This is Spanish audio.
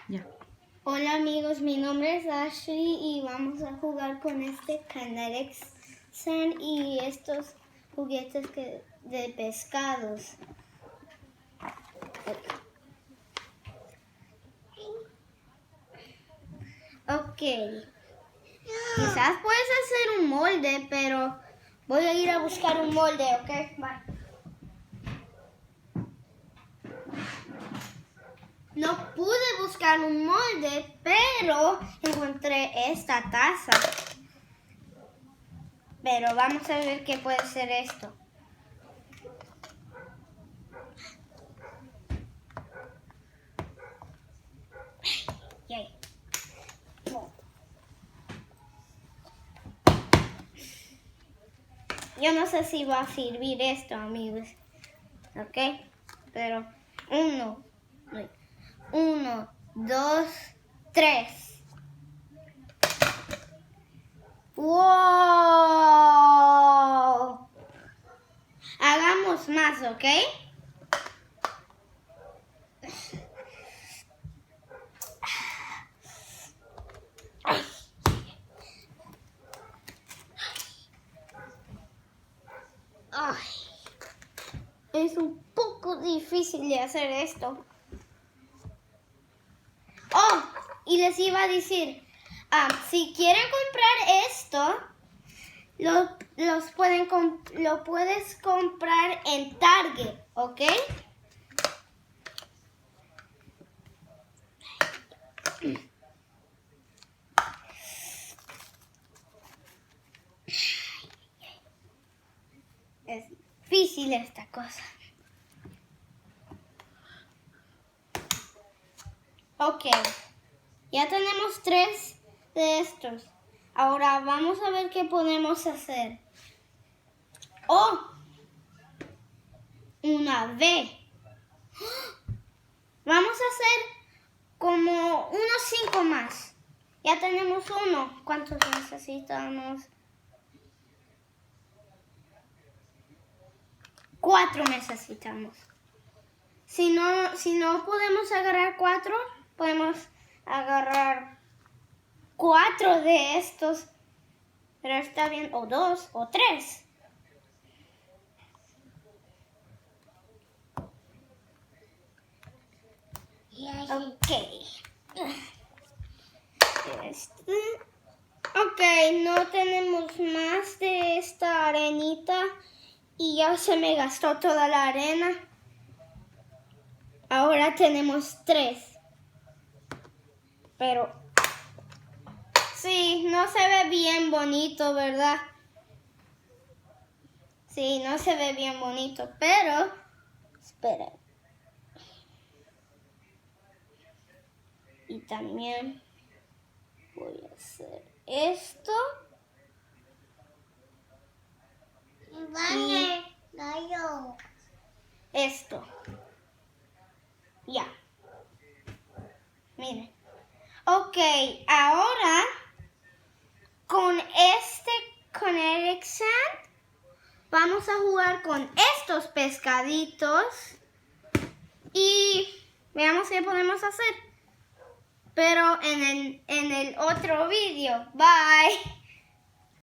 Ya. Hola amigos, mi nombre es Ashley y vamos a jugar con este Kinetic Sand y estos juguetes de pescados. Ok. Quizás puedes hacer un molde, pero voy a ir a buscar un molde, ¿ok? Bye. No pude buscar un molde, pero encontré esta taza. Pero vamos a ver qué puede ser esto. Yay. Yo no sé si va a servir esto, amigos. ¿Ok? Pero 1, 2, 3. ¡Wow! Hagamos más, ¿ok? Ay, es un poco difícil de hacer esto. Oh, y les iba a decir, si quieren comprar esto, lo puedes comprar en Target, ¿ok? Es difícil esta cosa. Ok, ya tenemos 3 de estos. Ahora vamos a ver qué podemos hacer. Oh, una V. Vamos a hacer como unos 5 más. Ya tenemos uno. ¿Cuántos necesitamos? 4 necesitamos. Si no podemos agarrar 4, podemos agarrar 4 de estos. Pero está bien, o 2 o 3. Ok. Ok, no tenemos más de esta arenita y ya se me gastó toda la arena. Ahora tenemos 3. Pero sí, no se ve bien bonito, ¿verdad? Sí, no se ve bien bonito, pero esperen. Y también voy a hacer esto. Y esto. Ya. Miren. Ok, ahora con este Kinetic Sand vamos a jugar con estos pescaditos y veamos qué podemos hacer. Pero en el otro vídeo. Bye.